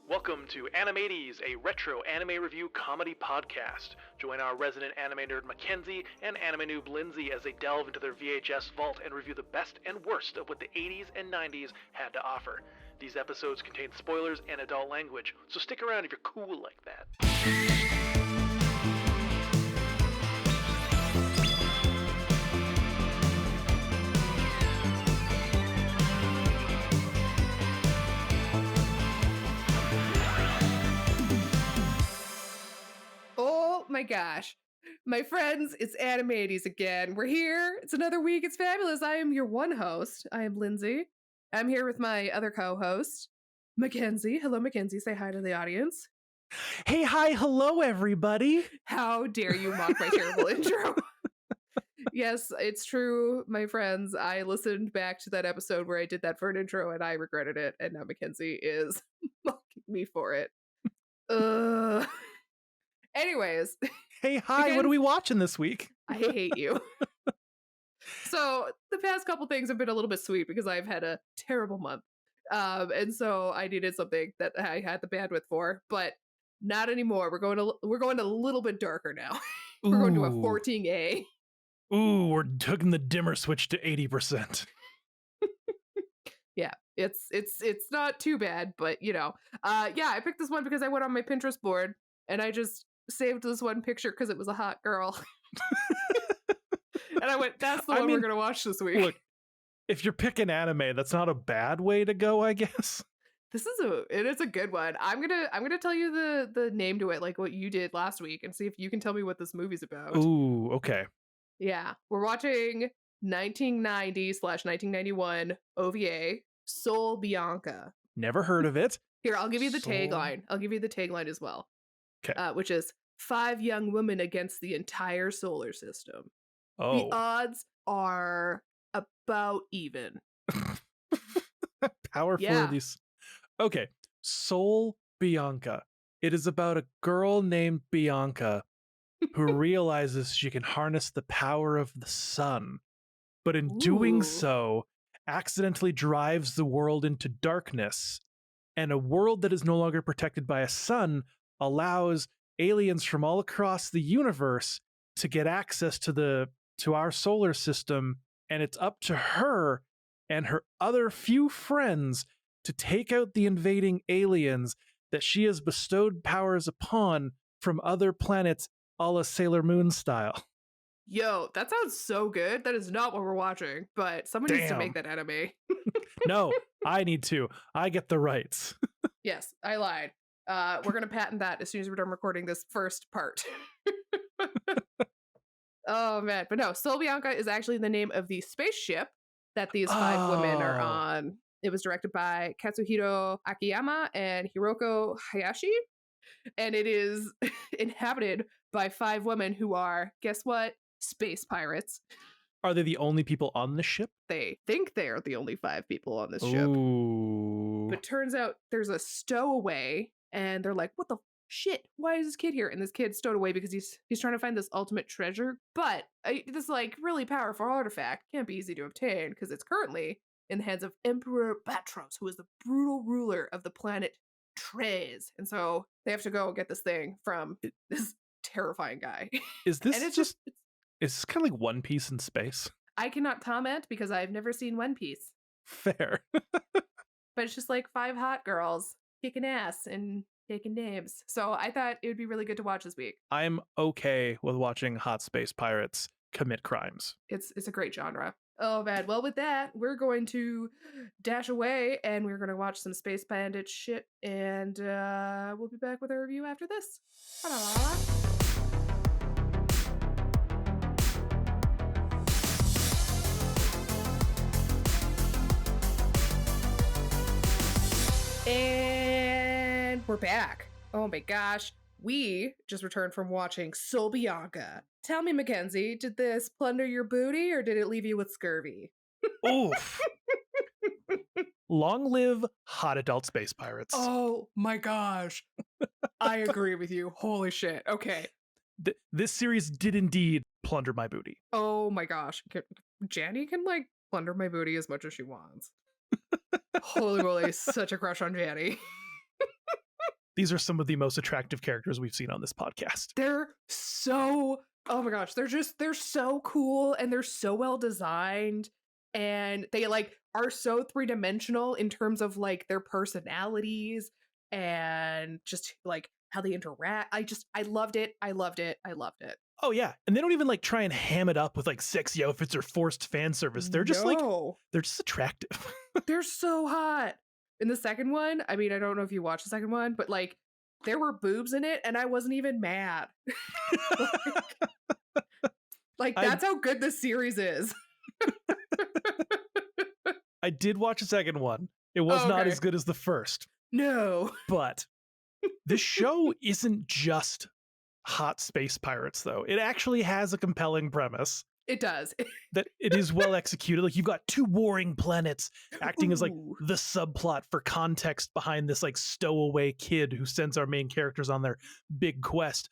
Welcome to Animates, a retro anime review comedy podcast. Join our resident anime nerd Mackenzie and anime noob Lindsay as they delve into their VHS vault and review the best and worst of what the 80s and 90s had to offer. These episodes contain spoilers and adult language, so stick around if you're cool like that. Oh my gosh. My friends, it's Animates again. We're here. It's another week. It's fabulous. I am your one host. I am Lindsay. I'm here with my other co-host, Mackenzie. Hello, Mackenzie. Say hi to the audience. Hey, hi, hello, everybody. How dare you mock my terrible intro? Yes, it's true, my friends. I listened back to that episode where I did that for an intro and I regretted it. And now Mackenzie is mocking me for it. Anyways. Hey, hi, what are we watching this week? I hate you. So the past couple things have been a little bit sweet because I've had a terrible month. And so I needed something that I had the bandwidth for, but not anymore. We're going a little bit darker now. We're going to a 14A. Ooh, we're hooking the dimmer switch to 80%. Yeah, it's not too bad, but yeah, I picked this one because I went on my Pinterest board and I just saved this one picture because it was a hot girl. And I went, that's the one we're going to watch this week. Look, if you're picking anime, that's not a bad way to go, I guess. It is a good one. I'm gonna tell you the name to it, like what you did last week, and see if you can tell me what this movie's about. Ooh, okay. Yeah, we're watching 1990/1991 OVA, Sol Bianca. Never heard of it. Here, I'll give you the tagline. I'll give you the tagline as well. Okay. Which is 5 young women against the entire solar system. Oh. The odds are about even. Power for these. Okay, Sol Bianca. It is about a girl named Bianca who realizes she can harness the power of the sun, but in doing so, accidentally drives the world into darkness. And a world that is no longer protected by a sun allows aliens from all across the universe to get access to our solar system, and it's up to her and her other few friends to take out the invading aliens that she has bestowed powers upon from other planets, a la Sailor Moon style. Yo, that sounds so good. That is not what we're watching, but someone needs to make that anime. No, I need to. I get the rights. Yes, I lied. We're going to patent that as soon as we're done recording this first part. Oh, man. But no, Sol Bianca is actually the name of the spaceship that these 5 women are on. It was directed by Katsuhiro Akiyama and Hiroko Hayashi. And it is inhabited by 5 women who are, guess what? Space pirates. Are they the only people on the ship? They think they're the only 5 people on this ship. Ooh. But turns out there's a stowaway, and they're like, what the shit? Why is this kid here? And this kid's stowed away because he's trying to find this ultimate treasure. But this like really powerful artifact can't be easy to obtain because it's currently in the hands of Emperor Batros, who is the brutal ruler of the planet Trez. And so they have to go get this thing from this terrifying guy. Is this is this kind of like One Piece in space? I cannot comment because I've never seen One Piece. Fair. But it's just like 5 hot girls kicking ass and taking names. So I thought it would be really good to watch this week. I'm okay with watching hot space pirates commit crimes. It's a great genre. Oh, bad. Well, with that, we're going to dash away and we're going to watch some Space Bandit shit. And we'll be back with a review after this. And we're back. Oh my gosh. We just returned from watching Sol Bianca. Tell me, Mackenzie, did this plunder your booty or did it leave you with scurvy? Oof. Long live hot adult space pirates. Oh my gosh. I agree with you. Holy shit. Okay. This series did indeed plunder my booty. Oh my gosh. Janny can like plunder my booty as much as she wants. Holy moly, such a crush on Janny. these are some of the most attractive characters we've seen on this podcast. They're so, oh my gosh, they're so cool and they're so well designed, and they like are so three-dimensional in terms of like their personalities and just like how they interact. I loved it. I loved it. I loved it. Oh yeah, and they don't even like try and ham it up with like sexy outfits or forced fan service. They're just like, they're just attractive. They're so hot. In the second one, I mean, I don't know if you watched the second one, but like there were boobs in it and I wasn't even mad. like that's how good this series is. I did watch the second one. It was not as good as the first. No. But this show isn't just hot space pirates, though. It actually has a compelling premise. It does. That it is well executed. Like, you've got two warring planets acting as like the subplot for context behind this like stowaway kid who sends our main characters on their big quest.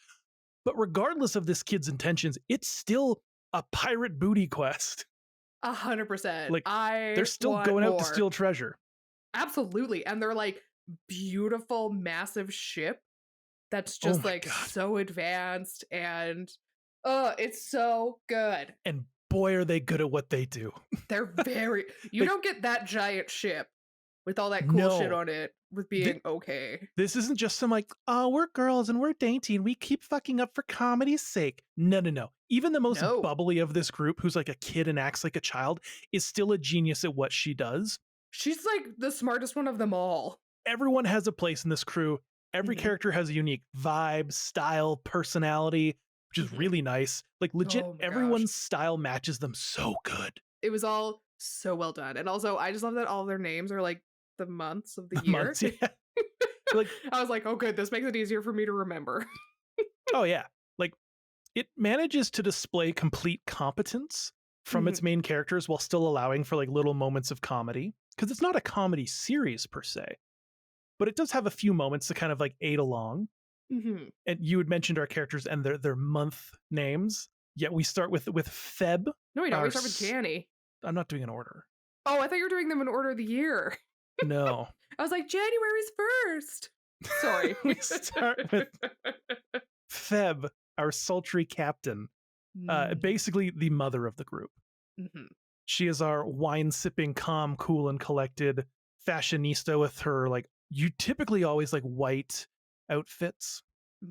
But regardless of this kid's intentions, it's still a pirate booty quest. 100%. Like, they're still going out to steal treasure. Absolutely. And they're like beautiful, massive ship that's just like so advanced, and it's so good. And boy, are they good at what they do. They're very, you don't get that giant ship with all that cool shit on it with being okay. This isn't just some like, oh, we're girls and we're dainty and we keep fucking up for comedy's sake. No. Even the most bubbly of this group, who's like a kid and acts like a child, is still a genius at what she does. She's like the smartest one of them all. Everyone has a place in this crew. Every character has a unique vibe, style, personality, which is really nice. Like, legit, everyone's style matches them so good. It was all so well done. And also, I just love that all their names are like the months of the year. Months, yeah. Like, I was like, oh, good. This makes it easier for me to remember. Oh, yeah. Like, it manages to display complete competence from its main characters while still allowing for like little moments of comedy. Because it's not a comedy series per se, but it does have a few moments to kind of like aid along. And you had mentioned our characters and their month names. Yet we start with Feb. No, we don't. We start with Janny. I'm not doing an order. Oh, I thought you were doing them in order of the year. No. I was like, January's first. Sorry. We start with Feb, our sultry captain. Basically the mother of the group. She is our wine-sipping, calm, cool, and collected fashionista with her, like, you typically always like white outfits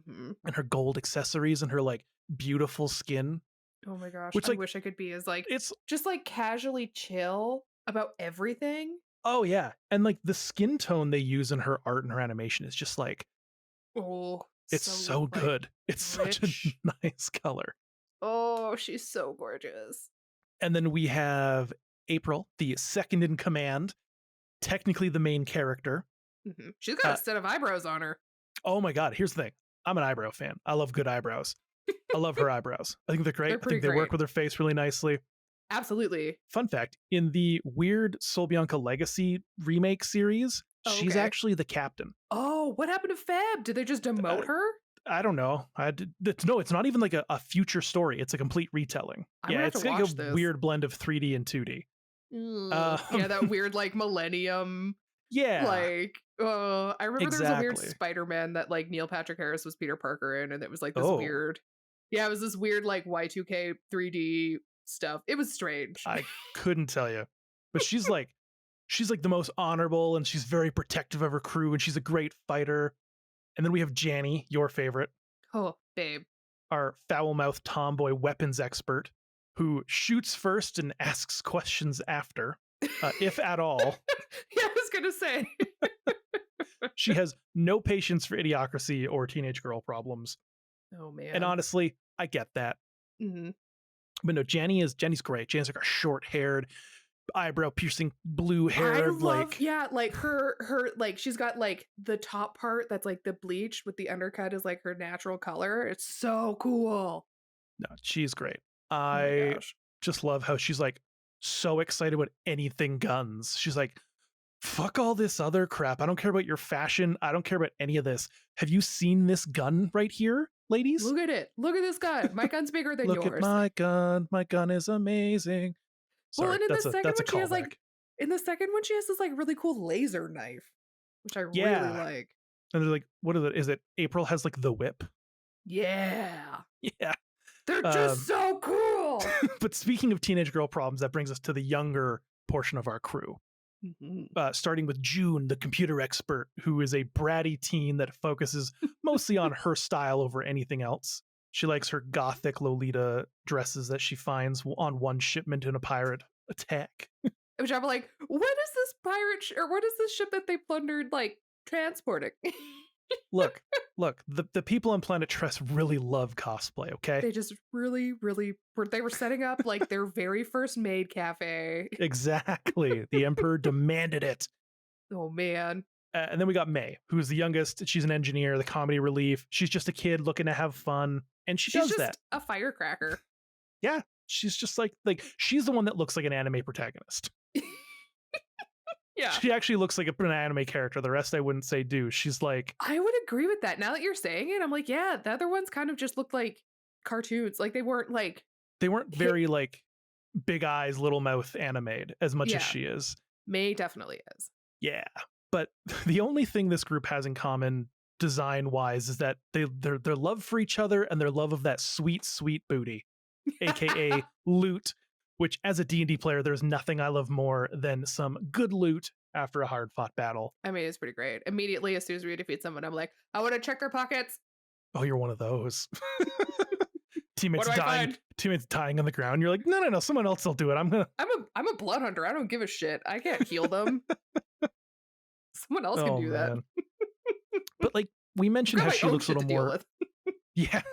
and her gold accessories and her like beautiful skin. Oh my gosh, which, I wish I could be as like, it's just like casually chill about everything. Oh yeah, and like the skin tone they use in her art and her animation is just like, it's so good. It's rich. Such a nice color. Oh, she's so gorgeous. And then we have April, the second in command, technically the main character. She's got a set of eyebrows on her. Oh my god, here's the thing. I'm an eyebrow fan. I love good eyebrows. I love her eyebrows. I think they're great. I think they work with her face really nicely. Absolutely. Fun fact, in the weird Sol Bianca Legacy remake series, she's actually the captain. Oh, what happened to Feb? Did they just demote her? I don't know. No, it's not even like a future story. It's a complete retelling. It's like a weird blend of 3D and 2D. Yeah, that weird like millennium. Yeah. Like, I remember there was a weird Spider-Man that like Neil Patrick Harris was Peter Parker in, and it was like this weird. Yeah, it was this weird like Y2K 3D stuff. It was strange. I couldn't tell you. But she's like the most honorable, and she's very protective of her crew, and she's a great fighter. And then we have Janny, your favorite. Oh, babe. Our foul-mouthed tomboy weapons expert who shoots first and asks questions after, if at all. Yeah, I was going to say. She has no patience for idiocracy or teenage girl problems. Oh, man. And honestly, I get that. But no, Janny's great. Janny's like a short-haired, eyebrow-piercing, blue-haired, like her like she's got like the top part that's like the bleach with the undercut is like her natural color. It's so cool. No, she's great. I just love how she's like so excited about anything guns. She's like, fuck all this other crap. I don't care about your fashion. I don't care about any of this. Have you seen this gun right here, ladies? Look at it. Look at this gun. My gun's bigger than yours. Look at my gun. My gun is amazing. Sorry, well, and in the second one, she has like, in the second one, she has this like really cool laser knife, which I really like. And they're like, what is it? Is it April has like the whip? Yeah. Yeah. They're just so cool. But speaking of teenage girl problems, that brings us to the younger portion of our crew. Starting with June, the computer expert, who is a bratty teen that focuses mostly on her style over anything else. She likes her gothic Lolita dresses that she finds on one shipment in a pirate attack. Which I'm like, what is this pirate or what is this ship that they plundered like transporting? Look, the people on Planet Tress really love cosplay, okay? They just really they were setting up like their very first maid cafe. Exactly. The Emperor demanded it. Oh man. And then we got May, who's the youngest. She's an engineer, the comedy relief. She's just a kid looking to have fun, and she's does just that. A firecracker. Yeah, she's just like she's the one that looks like an anime protagonist. Yeah. She actually looks like an anime character. The rest I wouldn't say do. She's like... I would agree with that. Now that you're saying it, I'm like, yeah, the other ones kind of just looked like cartoons. Like they weren't very like big eyes, little mouth animated as much as she is. May definitely is. Yeah. But the only thing this group has in common design wise is that their love for each other and their love of that sweet, sweet booty, aka loot. Which, as a D&D player, there's nothing I love more than some good loot after a hard-fought battle. I mean, it's pretty great. Immediately, as soon as we defeat someone, I'm like, I want to check their pockets. Oh, you're one of those. Teammates dying on the ground. You're like, no, someone else will do it. I'm a blood hunter. I don't give a shit. I can't heal them. Someone else can do that. But like we mentioned how she looks a little more. Yeah.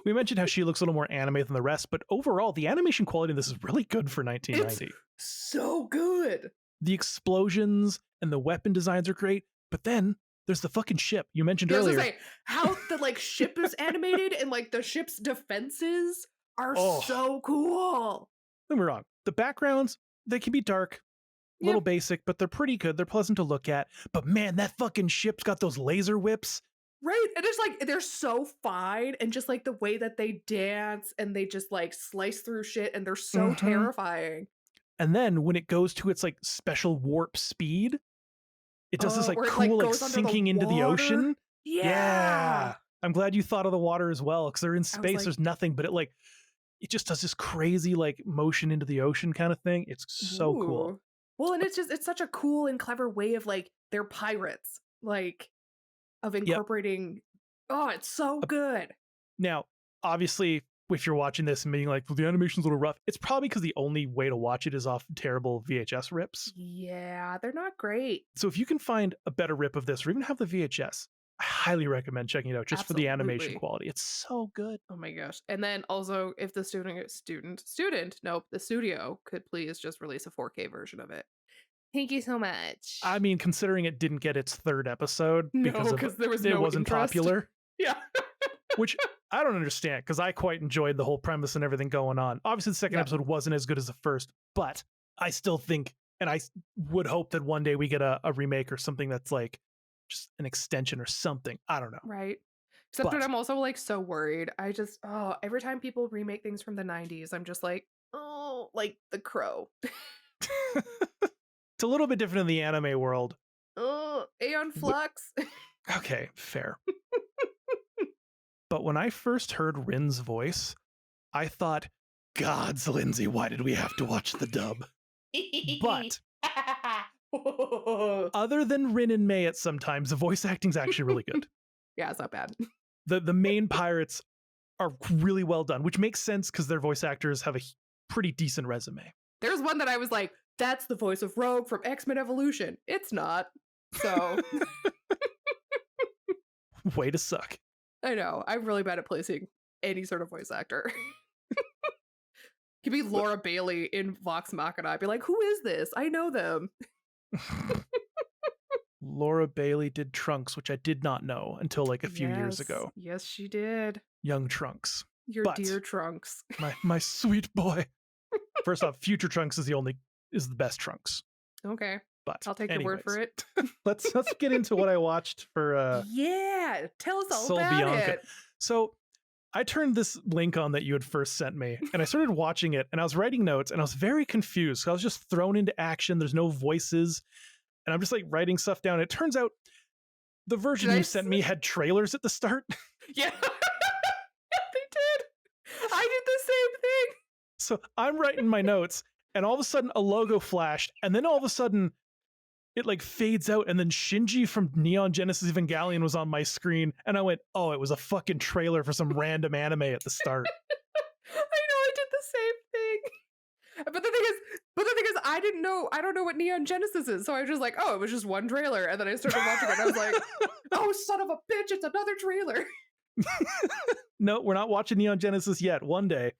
We mentioned how she looks a little more anime than the rest, but overall, the animation quality of this is really good for 1990. It's so good. The explosions and the weapon designs are great, but then there's the fucking ship you mentioned earlier. I was gonna say, how the like ship is animated and like the ship's defenses are so cool. Don't get me wrong. The backgrounds, they can be dark, a little basic, but they're pretty good. They're pleasant to look at. But man, that fucking ship's got those laser whips. Right. And it's like, they're so fine. And just like the way that they dance and they just like slice through shit and they're so terrifying. And then when it goes to its like special warp speed, it does this like cool like sinking into the ocean. Yeah. I'm glad you thought of the water as well, because they're in space. There's nothing, but it just does this crazy like motion into the ocean kind of thing. It's so cool. Well, and it's such a cool and clever way of like, they're pirates. Like, of incorporating it's so good. Now, obviously, if you're watching this and being like, well, the animation's a little rough, it's probably because the only way to watch it is off terrible VHS rips. Yeah, they're not great. So if you can find a better rip of this or even have the VHS, I highly recommend checking it out just for the animation quality. It's so good. Oh my gosh. And then also if the the studio could please just release a 4K version of it. Thank you so much. I mean, considering it didn't get its third episode because it wasn't popular. Yeah. Which I don't understand, because I quite enjoyed the whole premise and everything going on. Obviously, the second episode wasn't as good as the first, but I still think, and I would hope that one day we get a remake or something that's like just an extension or something. I don't know. Right. Except that I'm also like so worried. I just, every time people remake things from the 90s, I'm just like, oh, like The Crow. It's a little bit different in the anime world. Oh, Aeon Flux. Okay, fair. But when I first heard Rin's voice, I thought, gods, Lindsay, why did we have to watch the dub? But other than Rin and May at sometimes, the voice acting's actually really good. Yeah, it's not bad. The main pirates are really well done, which makes sense because their voice actors have a pretty decent resume. There's one that I was like, that's the voice of Rogue from X-Men Evolution. It's not. So. Way to suck. I know. I'm really bad at placing any sort of voice actor. Could be Laura Bailey in Vox Machina. I'd be like, who is this? I know them. Laura Bailey did Trunks, which I did not know until like a few years ago. Yes, she did. Young Trunks. Your dear Trunks. my sweet boy. First off, future Trunks is the best Trunks. Okay. But I'll take your word for it. let's get into what I watched for yeah, tell us all Sol about Bianca. it. So I turned this link on that you had first sent me, and I started watching it, and I was writing notes, and I was very confused. I was just thrown into action. There's no voices, and I'm just like writing stuff down. It turns out The version Did I you sent me had trailers at the start. Yeah. They did. I did the same thing. So I'm writing my notes, and all of a sudden a logo flashed, and then all of a sudden it like fades out, and then Shinji from Neon Genesis Evangelion was on my screen, and I went, oh, it was a fucking trailer for some random anime at the start. I know, I did the same thing. But the thing is, I don't know what Neon Genesis is, so I was just like, oh, it was just one trailer, and then I started watching it, and I was like, oh, son of a bitch, it's another trailer. No, we're not watching Neon Genesis yet. One day.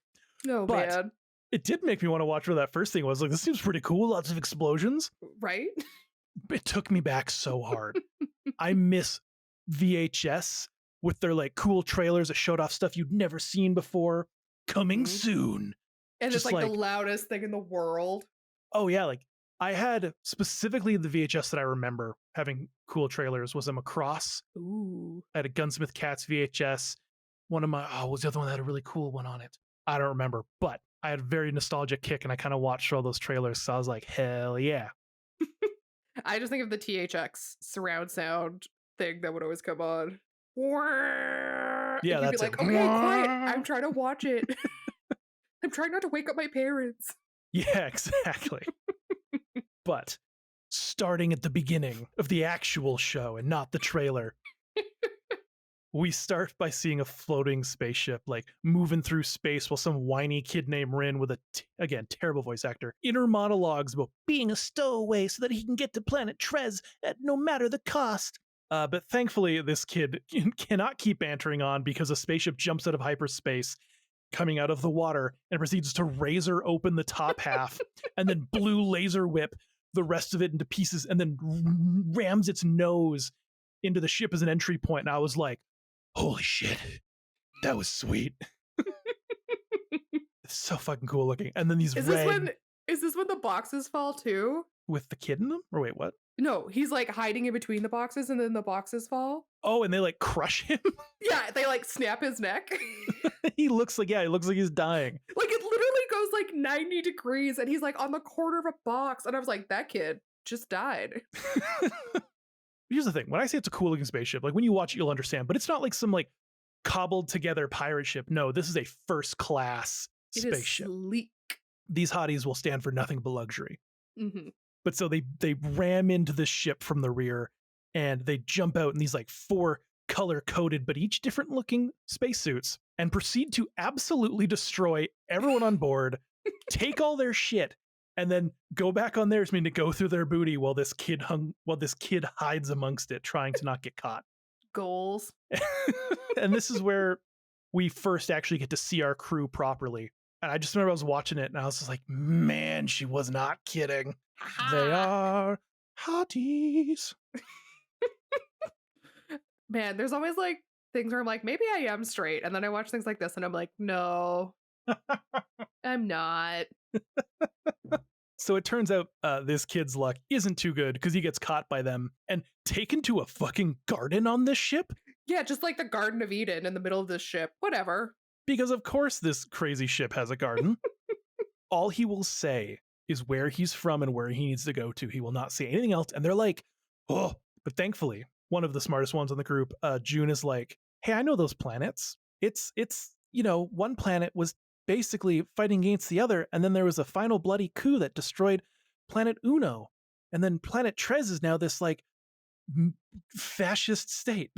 No, But man. it did make me want to watch where that first thing was. Like, this seems pretty cool. Lots of explosions. Right? It took me back so hard. I miss VHS with their like cool trailers that showed off stuff you'd never seen before. Coming soon. And Just it's like the loudest thing in the world. Oh yeah, like I had specifically the VHS that I remember having cool trailers was a Macross. Ooh. I had a Gunsmith Cats VHS. One of my, what was the other one that had a really cool one on it? I don't remember, but I had a very nostalgic kick and I kind of watched all those trailers. So I was like, hell yeah. I just think of the THX surround sound thing that would always come on. Yeah, and you'd that's be like, it. okay, quiet. I'm trying to watch it. I'm trying not to wake up my parents. Yeah, exactly. But starting at the beginning of the actual show and not the trailer, we start by seeing a floating spaceship like moving through space while some whiny kid named Rin with again, terrible voice actor, inner monologues about being a stowaway so that he can get to planet Trez at no matter the cost. But thankfully, this kid cannot keep bantering on because a spaceship jumps out of hyperspace, coming out of the water, and proceeds to razor open the top half and then blue laser whip the rest of it into pieces and then rams its nose into the ship as an entry point. And I was like, holy shit, that was sweet. It's so fucking cool looking. And then these Is this when the boxes fall too? with the kid in them? Or wait, what? No, he's like hiding in between the boxes and then the boxes fall. Oh, and they like crush him? Yeah, they like snap his neck. He looks like he's dying. Like it literally goes like 90 degrees and he's like on the corner of a box. And I was like, that kid just died. Here's the thing. When I say it's a cool looking spaceship, like when you watch it, you'll understand, but it's not like some like cobbled together pirate ship. No, this is a first class spaceship. It is sleek. These hotties will stand for nothing but luxury. Mm-hmm. But so they ram into the ship from the rear and they jump out in these like 4 color coded, but each different looking spacesuits and proceed to absolutely destroy everyone on board, take all their shit, and then go back on theirs, meaning to go through their booty while this kid hides amongst it, trying to not get caught. Goals. And this is where we first actually get to see our crew properly. And I just remember I was watching it and I was just like, man, she was not kidding. They are hotties. Man, there's always like things where I'm like, maybe I am straight. And then I watch things like this and I'm like, no, I'm not. So it turns out this kid's luck isn't too good because he gets caught by them and taken to a fucking garden on this ship. Yeah, just like the Garden of Eden in the middle of this ship. Whatever. Because of course this crazy ship has a garden. All he will say is where he's from and where he needs to go to. He will not say anything else. And they're like, oh, but thankfully, one of the smartest ones in the group, June, is like, hey, I know those planets. It's one planet was basically fighting against the other, and then there was a final bloody coup that destroyed planet Uno. And then planet Trez is now this like fascist state.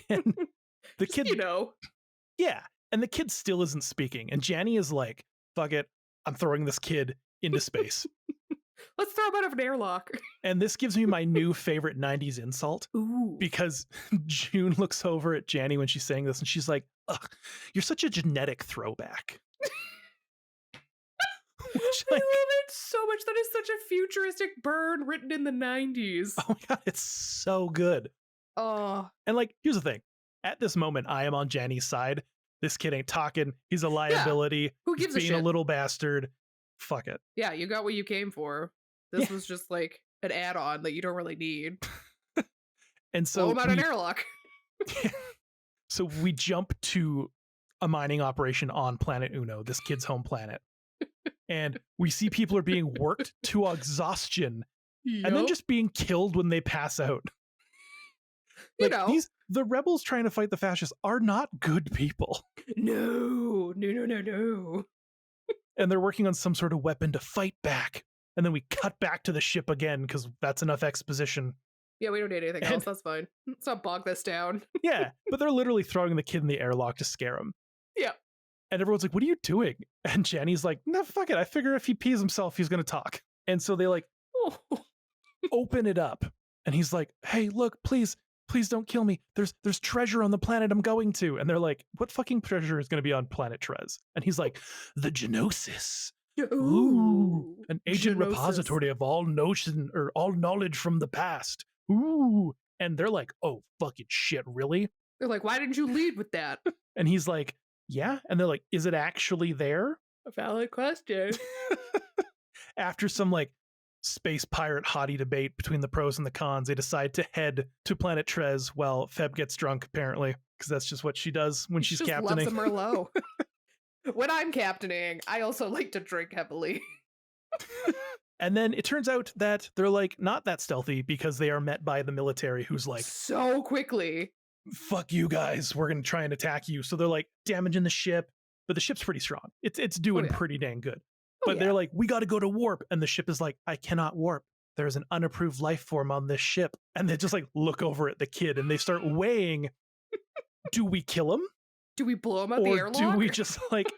And the kid, yeah, and the kid still isn't speaking. And Janny is like, fuck it, I'm throwing this kid into space. Let's throw him out of an airlock. And this gives me my new favorite 90s insult. Ooh. Because June looks over at Janny when she's saying this and she's like, ugh, you're such a genetic throwback. I love it so much. That is such a futuristic burn written in the 90s. Oh my God, it's so good. Oh. And like, here's the thing. At this moment, I am on Janny's side. This kid ain't talking. He's a liability. Yeah. Who gives He's a being shit? a little bastard. Fuck it. Yeah, you got what you came for. This was just like an add-on that you don't really need. And so about an airlock. So we jump to a mining operation on planet Uno, this kid's home planet. And we see people are being worked to exhaustion and then Yup. just being killed when they pass out. You Like, know. the rebels trying to fight the fascists are not good people. No. And they're working on some sort of weapon to fight back. And then we cut back to the ship again because that's enough exposition. Yeah, we don't need anything else. That's fine. Let's not bog this down. Yeah, but they're literally throwing the kid in the airlock to scare him. Yeah. And everyone's like, what are you doing? And Jenny's like, no, fuck it. I figure if he pees himself, he's going to talk. And so they like Oh. open it up. And he's like, hey, look, please don't kill me. There's treasure on the planet I'm going to. And they're like, what fucking treasure is going to be on planet Trez? And he's like, the Genosis. Ooh, an ancient Genosis. repository of all notion or all knowledge from the past. Ooh. And they're like, oh, fucking shit, really? They're like, why didn't you lead with that? And he's like, yeah. And they're like, is it actually there? A valid question. After some like space pirate hottie debate between the pros and the cons, they decide to head to planet Trez while Feb gets drunk, apparently, because that's just what she does when she's She just captaining. loves a Merlot. When I'm captaining, I also like to drink heavily. And then it turns out that they're like not that stealthy because they are met by the military who's like, so quickly. fuck you guys, we're going to try and attack you. So they're like damaging the ship, but the ship's pretty strong. It's doing yeah. pretty dang good. Oh, But yeah. they're like, we got to go to warp. And the ship is like, I cannot warp. There's an unapproved life form on this ship. And they just like look over at the kid and they start weighing, do we kill him? Do we blow him out the Or airlock? do we just like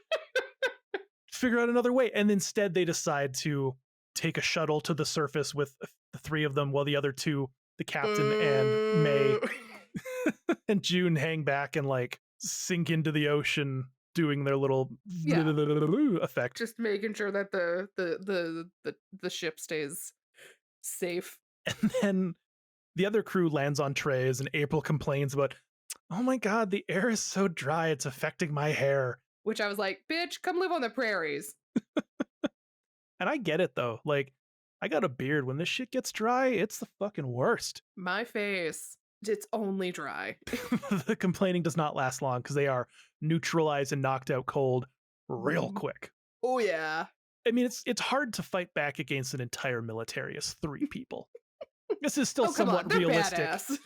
figure out another way? And instead they decide to take a shuttle to the surface with the three of them while the other two, the captain and May and June, hang back and like sink into the ocean doing their little effect. Just making sure that the ship stays safe. And then the other crew lands on Trez and April complains about, oh my god, the air is so dry, it's affecting my hair. Which I was like, bitch, come live on the prairies. And I get it though. Like, I got a beard. When this shit gets dry, it's the fucking worst. My face, it's only dry. The complaining does not last long because they are neutralized and knocked out cold real quick. Oh yeah. I mean, it's hard to fight back against an entire military as 3 people. This is still Oh, come on, somewhat they're realistic. badass.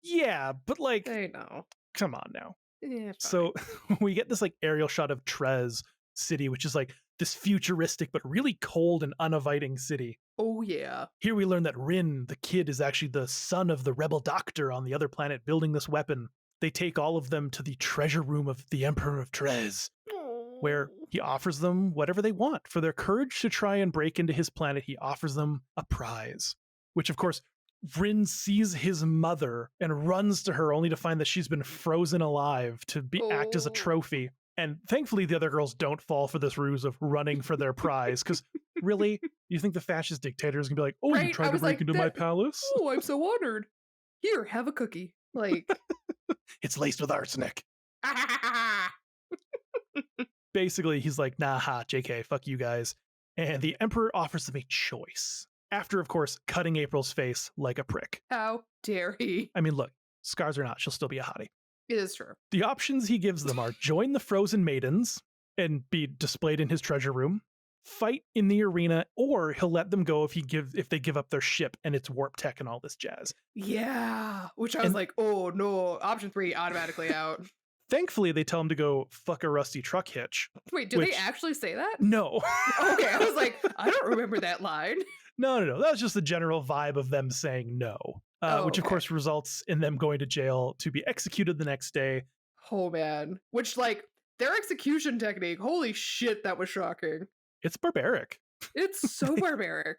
Yeah, but like, They know. come on now. Yeah, So we get this like aerial shot of Trez city, which is like this futuristic but really cold and uninviting city. oh yeah. Here we learn that Rin, the kid, is actually the son of the rebel doctor on the other planet building this weapon. They take all of them to the treasure room of the Emperor of Trez, where he offers them whatever they want. For their courage to try and break into his planet, he offers them a prize, which of course Rin sees his mother and runs to her only to find that she's been frozen alive to act as a Oh. trophy. And thankfully the other girls don't fall for this ruse of running for their prize, because really, you think the fascist dictator is gonna be like, oh, Right? you tried I to was break like, into my that- palace? Oh, I'm so honored. Here, have a cookie. Like, It's laced with arsenic. Basically, he's like, nah, ha, JK, fuck you guys. And the Emperor offers them a choice. After, of course, cutting April's face like a prick. how dare he? I mean, look, scars or not, she'll still be a hottie. It is true. The options he gives them are join the Frozen Maidens and be displayed in his treasure room, fight in the arena, or he'll let them go if they give up their ship and its warp tech and all this jazz. Yeah. Which I was And- like, oh no, option 3 automatically out. Thankfully, they tell him to go fuck a rusty truck hitch. Wait, do Which- they actually say that? No. Okay, I was like, I don't remember that line. No. That was just the general vibe of them saying no, which of okay. course results in them going to jail to be executed the next day. Oh man. Which, like, their execution technique, holy shit, that was shocking. It's barbaric. It's so barbaric.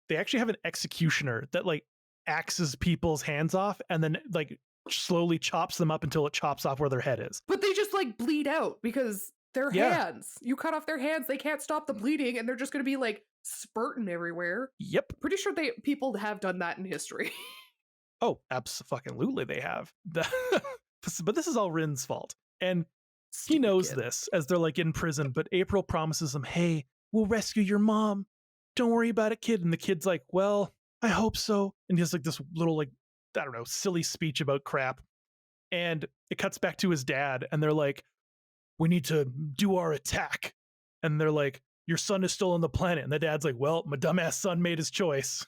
They actually have an executioner that like axes people's hands off and then like slowly chops them up until it chops off where their head is. But they just like bleed out because their Yeah. hands. You cut off their hands, they can't stop the bleeding, and they're just gonna be like spurting everywhere. Yep. Pretty sure people have done that in history. Oh, absolutely they have. But this is all Rin's fault. And he knows Stupid kid. this as they're like in prison, but April promises him, hey, we'll rescue your mom. Don't worry about it, kid. And the kid's like, well, I hope so. And he has like this little, like, I don't know, silly speech about crap. And it cuts back to his dad, and they're like, we need to do our attack. And they're like, your son is still on the planet. And the dad's like, well, my dumbass son made his choice.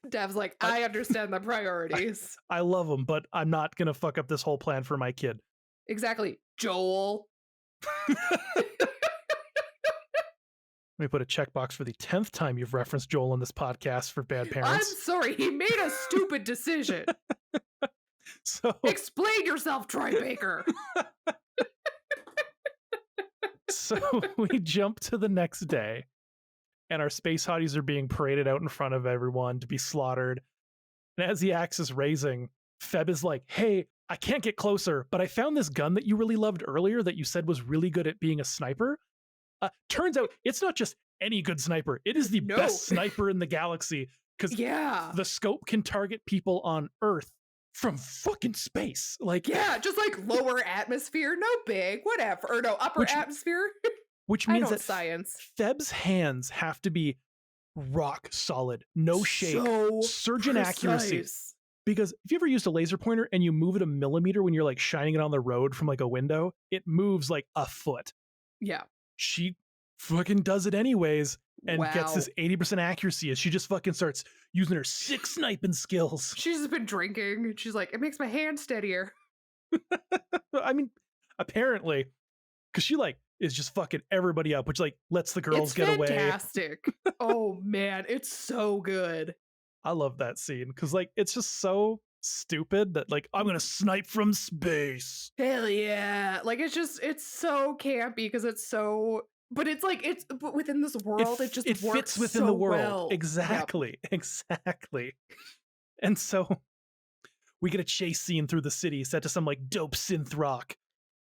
Dev's like, I understand the priorities. I love them, but I'm not going to fuck up this whole plan for my kid. Exactly. Joel. Let me put a checkbox for the 10th time you've referenced Joel in this podcast for bad parents. I'm sorry, he made a stupid decision. So Explain yourself, Troy Baker. So we jump to the next day, and our space hotties are being paraded out in front of everyone to be slaughtered. And as the axe is raising, Feb is like, hey, I can't get closer, but I found this gun that you really loved earlier that you said was really good at being a sniper. Turns out it's not just any good sniper. It is the best sniper in the galaxy, because the scope can target people on Earth from fucking space. Like, just like lower atmosphere, no big, whatever. Or no, upper atmosphere. Which means that science. Feb's hands have to be rock solid, no shake, surgeon accuracy. Because if you ever used a laser pointer and you move it a millimeter when you're like shining it on the road from like a window, it moves like a foot. Yeah. She fucking does it anyways and gets this 80% accuracy as she just fucking starts using her sick sniping skills. She's just been drinking and she's like, it makes my hand steadier. I mean, apparently, because she like is just fucking everybody up, which like lets the girls get away. Fantastic. Oh man, it's so good. I love that scene because like it's just so stupid that like I'm gonna snipe from space. Hell yeah. Like it's so campy because it's so, but it's like but within this world it just it works fits within so the world. well. Exactly. And so we get a chase scene through the city set to some like dope synth rock.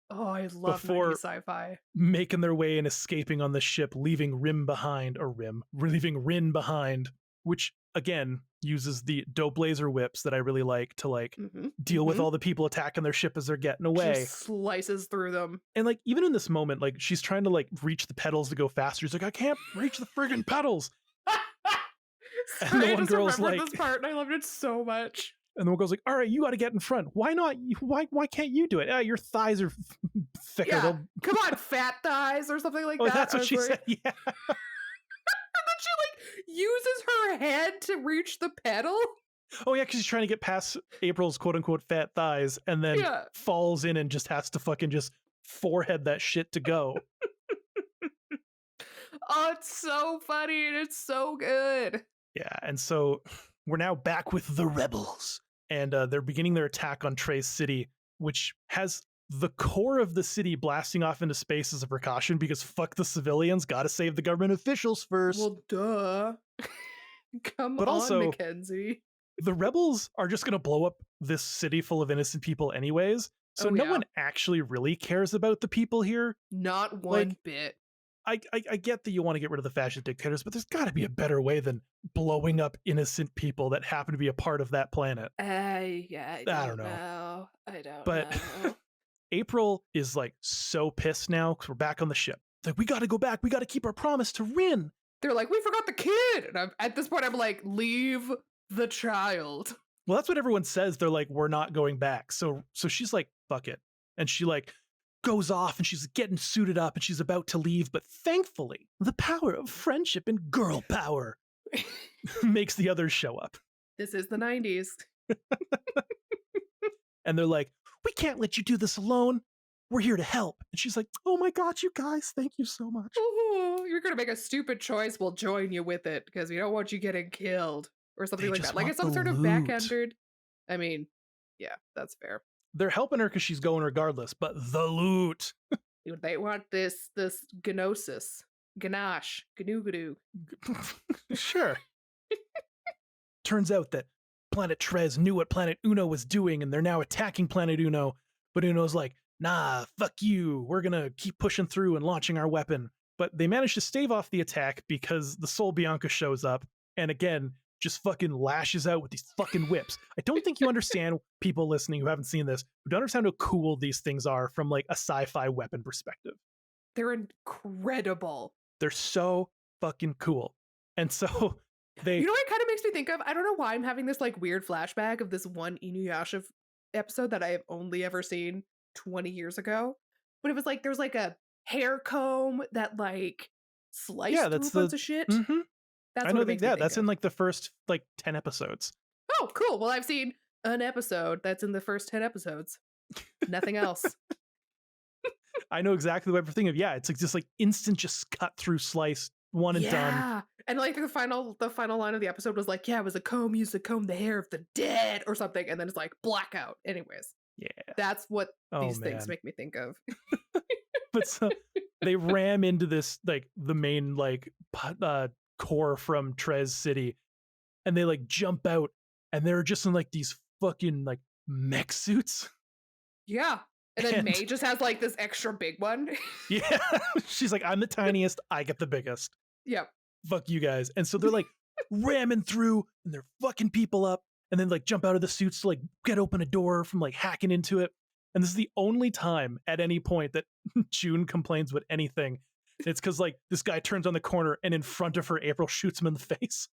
Oh, I love 90s sci-fi. Making their way and escaping on the ship, leaving Rin behind, which again uses the dope laser whips that I really like to like deal with all the people attacking their ship as they're getting away. She slices through them. And like even in this moment, like she's trying to like reach the pedals to go faster. She's like, I can't reach the friggin' pedals. And the one girl's like, this part, and I loved it so much. And the one girl's like, all right, you got to get in front. Why not? Why can't you do it? Your thighs are thicker. Yeah. Come on, fat thighs or something like that. That's what she said. Yeah. And then she like uses her head to reach the pedal. Oh yeah, because she's trying to get past April's quote unquote fat thighs, and then falls in and just has to fucking just forehead that shit to go. Oh, it's so funny and it's so good. Yeah, and so we're now back with the rebels, and they're beginning their attack on Trey's city, which has the core of the city blasting off into space as a precaution because fuck the civilians, gotta save the government officials first. Well, duh. Come on, also, Mackenzie. The rebels are just gonna blow up this city full of innocent people anyways, so no one actually really cares about the people here. Not one bit. I get that you want to get rid of the fascist dictators, but there's got to be a better way than blowing up innocent people that happen to be a part of that planet. I don't know. But April is like so pissed now because we're back on the ship. It's like, we got to go back. We got to keep our promise to Rin. They're like, we forgot the kid. And at this point, I'm like, leave the child. Well, that's what everyone says. They're like, we're not going back. So she's like, fuck it. And she like goes off and she's getting suited up and she's about to leave. But thankfully, the power of friendship and girl power makes the others show up. This is the 90s. And they're like, we can't let you do this alone. We're here to help. And she's like, oh my God, you guys, thank you so much. Ooh, you're going to make a stupid choice. We'll join you with it because we don't want you getting killed or something like that. Like it's some sort of backhanded. I mean, yeah, that's fair. They're helping her because she's going regardless, but the loot. They want this Genosis. Ganache. Gnu. Sure. Turns out that Planet Trez knew what Planet Uno was doing, and they're now attacking Planet Uno. But Uno's like, nah, fuck you. We're going to keep pushing through and launching our weapon. But they managed to stave off the attack because the Sol Bianca shows up. And again, just fucking lashes out with these fucking whips. I don't think you understand, people listening who haven't seen this, who don't understand how cool these things are from like a sci-fi weapon perspective. They're incredible. They're so fucking cool. And so they... You know what it kind of makes me think of? I don't know why I'm having this like weird flashback of this one Inuyasha episode that I have only ever seen 20 years ago. But it was like, there's like a hair comb that like sliced through a bunch of shit. Mm-hmm. That's I what know it makes me think that's of. in like the first like 10 episodes. Oh, cool. Well, I've seen an episode that's in the first 10 episodes. Nothing else. I know exactly what I'm thinking of. Yeah, it's like just like instant, just cut through slice, one and done. Yeah. And like the final line of the episode was like, yeah, it was a comb used to comb the hair of the dead or something. And then it's like blackout. Anyways. Yeah. That's what Oh, these things man. make me think of. But so they ram into this like the main like core from Trez City, and they like jump out, and they're just in like these fucking like mech suits. Yeah. And then May just has like this extra big one. Yeah. She's like, I'm the tiniest, I get the biggest. Yep. Fuck you guys. And so they're like ramming through, and they're fucking people up, and then like jump out of the suits to like get open a door from like hacking into it. And this is the only time at any point that June complains about anything. It's because like this guy turns on the corner, and in front of her, April shoots him in the face.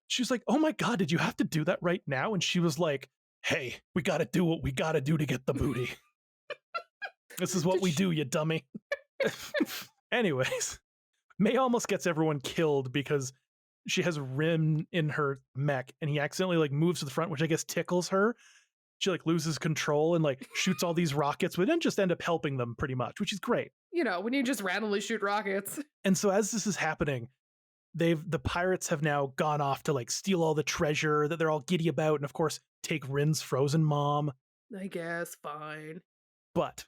She's like, oh my God, did you have to do that right now? And she was like, hey, we got to do what we got to do to get the booty. This is what we do, you dummy. Anyways, May almost gets everyone killed because she has Rim in her mech, and he accidentally like moves to the front, which I guess tickles her. She like loses control and like shoots all these rockets, but then just end up helping them pretty much, which is great. You know, when you just randomly shoot rockets. And so as this is happening, the pirates have now gone off to like steal all the treasure that they're all giddy about, and of course take Rin's frozen mom. I guess, fine. But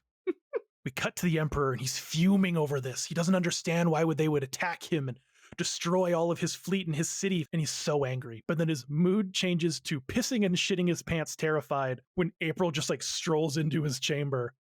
we cut to the Emperor, and he's fuming over this. He doesn't understand why they would attack him and destroy all of his fleet and his city, and he's so angry. But then his mood changes to pissing and shitting his pants terrified when April just like strolls into his chamber.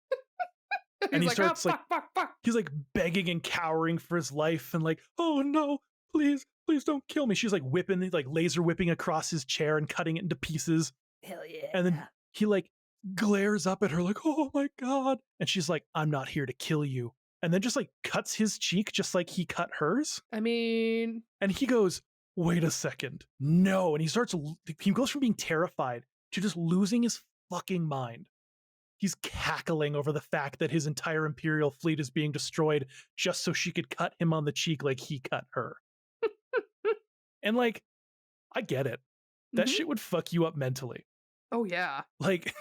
And he like, starts oh, like fuck. he's like begging and cowering for his life, and like, oh no, please don't kill me. She's like whipping, like laser whipping across his chair and cutting it into pieces. Hell yeah. And then he like glares up at her like, oh my God. And she's like, I'm not here to kill you. And then just like cuts his cheek just like he cut hers. I mean, And he goes, wait a second. No. And he goes from being terrified to just losing his fucking mind. He's cackling over the fact that his entire Imperial fleet is being destroyed just so she could cut him on the cheek like he cut her. And like, I get it. That shit would fuck you up mentally. oh yeah. Like,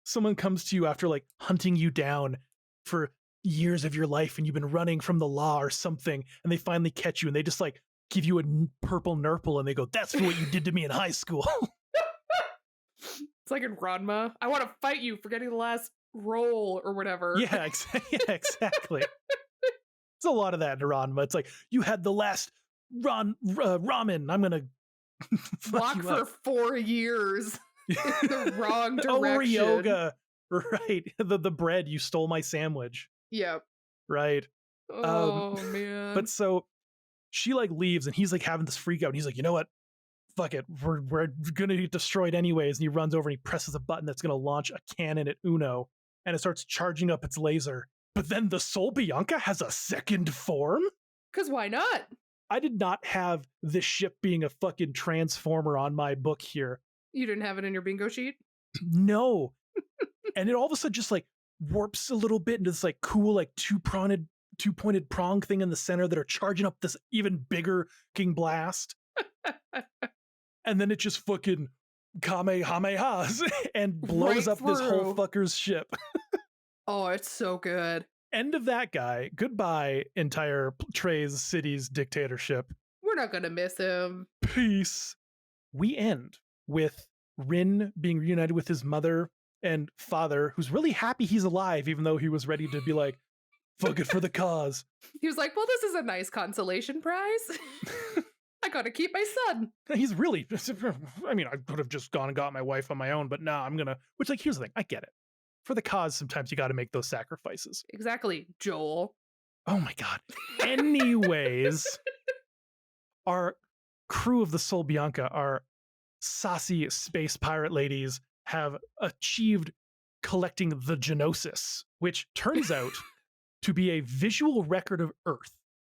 someone comes to you after like hunting you down for years of your life, and you've been running from the law or something, and they finally catch you, and they just like give you a purple nurple, and they go, that's for what you did to me in high school. It's like in Ranma. I want to fight you for getting the last roll or whatever. Yeah, exactly. There's a lot of that in Ranma. It's like, you had the last ramen. I'm gonna walk for 4 years in the wrong direction. Oh, yoga. Right. The bread, you stole my sandwich. Yep. Right. Oh man. But so she like leaves, and he's like having this freak out, and he's like, you know what? Fuck it. We're gonna get destroyed anyways. And he runs over and he presses a button that's gonna launch a cannon at Uno, and it starts charging up its laser. But then the Sol Bianca has a second form? Because why not? I did not have this ship being a fucking transformer on my book here. You didn't have it in your bingo sheet? No. And it all of a sudden just like warps a little bit into this like cool like two-pointed prong thing in the center that are charging up this even bigger king blast. And then it just fucking kamehamehas and blows Right up this whole through. fucker's ship. Oh, it's so good. End of that guy. Goodbye, entire Trez City's dictatorship. We're not gonna miss him. Peace. We end with Rin being reunited with his mother and father, who's really happy he's alive, even though he was ready to be like, fuck it for the cause. He was like, well, this is a nice consolation prize. I gotta keep my son. He's really, I mean, I could have just gone and got my wife on my own, but now I'm gonna, which like, here's the thing, I get it. For the cause, sometimes you gotta make those sacrifices. Exactly, Joel. Oh my God. Anyways, our crew of the Sol Bianca, our saucy space pirate ladies, have achieved collecting the Genosis, which turns out to be a visual record of Earth.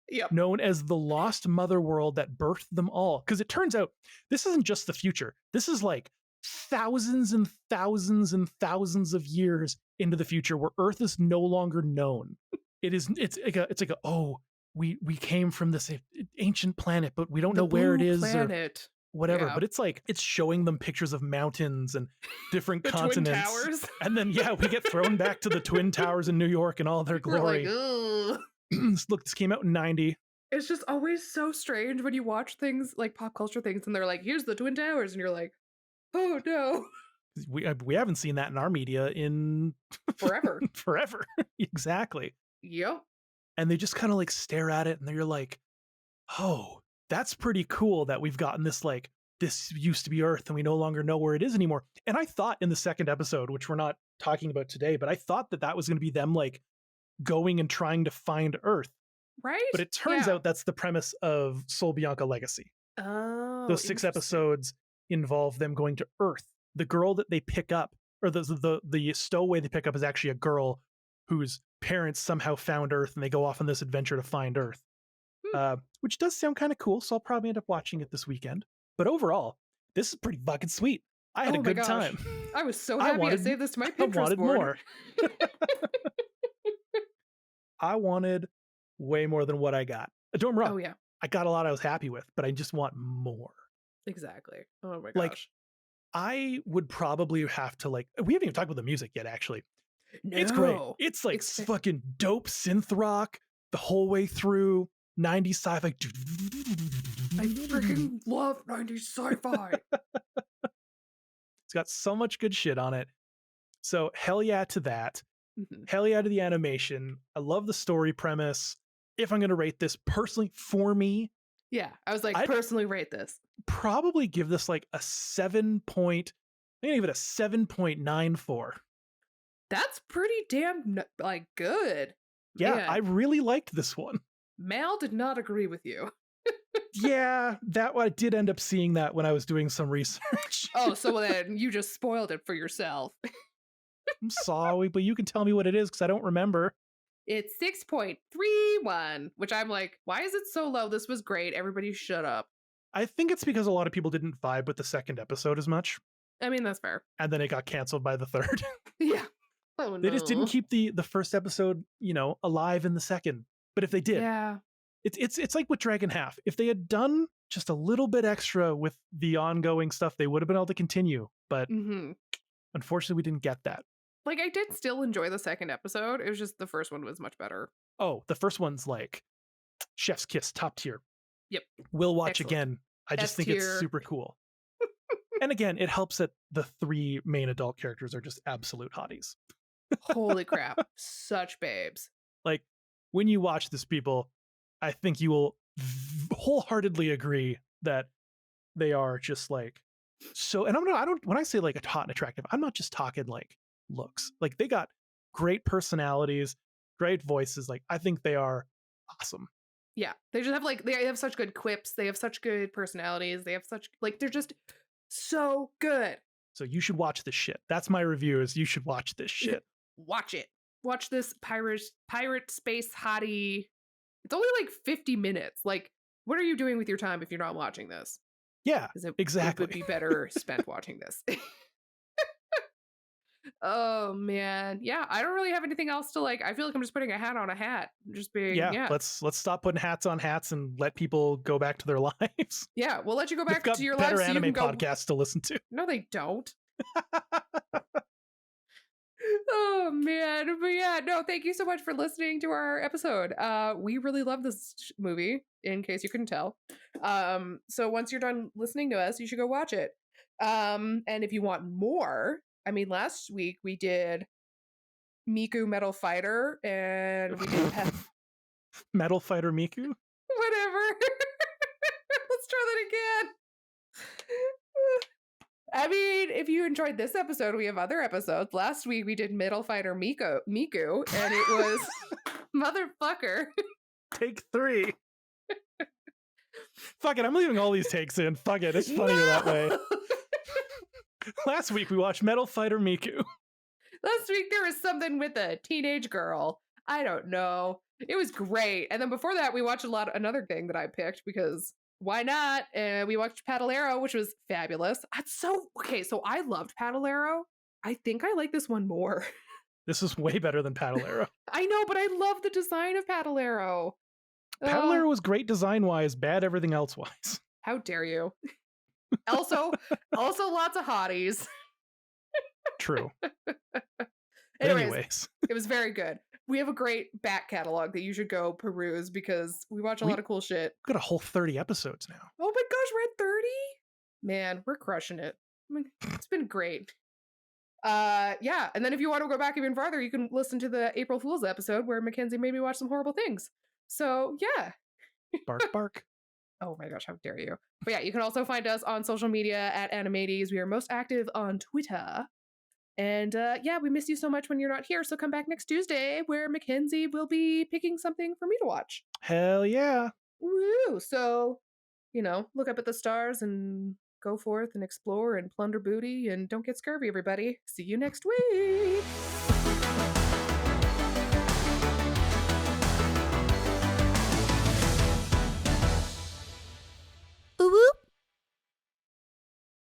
Yep. Known as the lost mother world that birthed them all. Because it turns out this isn't just the future. This is like thousands and thousands and thousands of years into the future where Earth is no longer known. It's like oh, we came from this ancient planet, but we don't know The where it blue is planet. or whatever. Yeah. But it's like, it's showing them pictures of mountains and different The Twin continents. Towers. And then, yeah, we get thrown back to the Twin Towers in New York and all their We're glory. like, ugh. Look, this came out in 90. It's just always so strange when you watch things like pop culture things and they're like, here's the Twin Towers. And you're like, oh no. We haven't seen that in our media in Forever. forever. Exactly. Yep. And they just kind of like stare at it and you're like, oh, that's pretty cool that we've gotten this, like, this used to be Earth and we no longer know where it is anymore. And I thought in the second episode, which we're not talking about today, but I thought that was going to be them like going and trying to find Earth. Right? But it turns out that's the premise of Sol Bianca Legacy. Oh, Those 6 episodes involve them going to Earth. The girl that they pick up, or the stowaway they pick up, is actually a girl whose parents somehow found Earth, and they go off on this adventure to find Earth, which does sound kind of cool. So I'll probably end up watching it this weekend. But overall, this is pretty fucking sweet. I had a good time. I was so happy I saved this to my Pinterest I wanted board. more. I wanted way more than what I got. Don't get me wrong. Oh yeah, I got a lot I was happy with, but I just want more. exactly. Oh my gosh. Like, I would probably have to, like, we haven't even talked about the music yet, actually. No. It's great. It's like fucking dope synth rock the whole way through, 90s sci-fi. I freaking love 90s sci-fi. It's got so much good shit on it. So hell yeah to that. Mhm. Hell yeah to the animation. I love the story premise. If I'm going to rate this personally for me, Yeah, I was like, I'd personally rate this. probably give this like a 7 point, I'm going to give it a 7.94. That's pretty damn like good. Yeah, Man, I really liked this one. Mal did not agree with you. Yeah, I did end up seeing that when I was doing some research. Oh, so then you just spoiled it for yourself. I'm sorry, but you can tell me what it is because I don't remember. It's 6.31, which I'm like, why is it so low? This was great. Everybody shut up. I think it's because a lot of people didn't vibe with the second episode as much, I mean, that's fair. and then it got canceled by the third. Yeah. Oh, They just didn't no. keep the first episode, alive in the second. But if they did, Yeah. it's like with Dragon Half. If they had done just a little bit extra with the ongoing stuff, they would have been able to continue. But Hmm. unfortunately, we didn't get that. Like, I did still enjoy the second episode. It was just the first one was much better. Oh, the first one's like chef's kiss, top tier. Yep. We'll watch Excellent. again. I just think it's S-tier. super cool. And again, it helps that the 3 main adult characters are just absolute hotties. Holy crap. Such babes. Like, when you watch this, people, I think you will wholeheartedly agree that they are just like so. And when I say like hot and attractive, I'm not just talking like looks. Like, they got great personalities, great voices. Like, I think they are awesome. Yeah. They just have like, they have such good quips. They have such good personalities. They have such, like, they're just so good. So you should watch this shit. That's my review, is you should watch this shit. Watch it. Watch this pirate space hottie. It's only like 50 minutes. Like, what are you doing with your time if you're not watching this? Yeah, 'Cause it exactly. would be better spent watching this. Oh man. Yeah, I don't really have anything else to like. I feel like I'm just putting a hat on a hat. Just being yeah. Let's stop putting hats on hats and let people go back to their lives. Yeah, we'll let you go back They've got to your better lives. So you anime can go... podcasts to listen to. No, they don't. Oh man. But yeah, no, thank you so much for listening to our episode. We really love this movie, in case you couldn't tell. So once you're done listening to us, you should go watch it. And if you want more, I mean, last week we did Miku Metal Fighter and we did Metal Fighter Miku? whatever. Let's try that again. I mean, if you enjoyed this episode, we have other episodes. Last week we did Metal Fighter Miku, and it was motherfucker. Take 3. Fuck it, I'm leaving all these takes in. Fuck it, it's funnier that way. Last week we watched Metal Fighter Miku. Last week there was something with a teenage girl. I don't know. It was great. And then before that we watched another thing that I picked because why not? And we watched Paddlero, which was fabulous. That's so okay. So I loved Paddlero. I think I like this one more. This is way better than Paddlero. I know, but I love the design of Paddlero. Paddler was great design-wise, bad everything else-wise. How dare you? Also lots of hotties. True. Anyways, it was very good. We have a great back catalog that you should go peruse because we watch a lot of cool shit. We've got a whole 30 episodes now. Oh my gosh, we're at 30? Man, we're crushing it. I mean, it's been great. Yeah, and then if you want to go back even farther, you can listen to the April Fool's episode where Mackenzie made me watch some horrible things. So, yeah. Bark, bark. Oh my gosh, how dare you. But yeah, you can also find us on social media at Animates. We are most active on Twitter. And yeah, we miss you so much when you're not here. So come back next Tuesday where Mackenzie will be picking something for me to watch. Hell yeah. Woo! So, look up at the stars and go forth and explore and plunder booty and don't get scurvy, everybody. See you next week.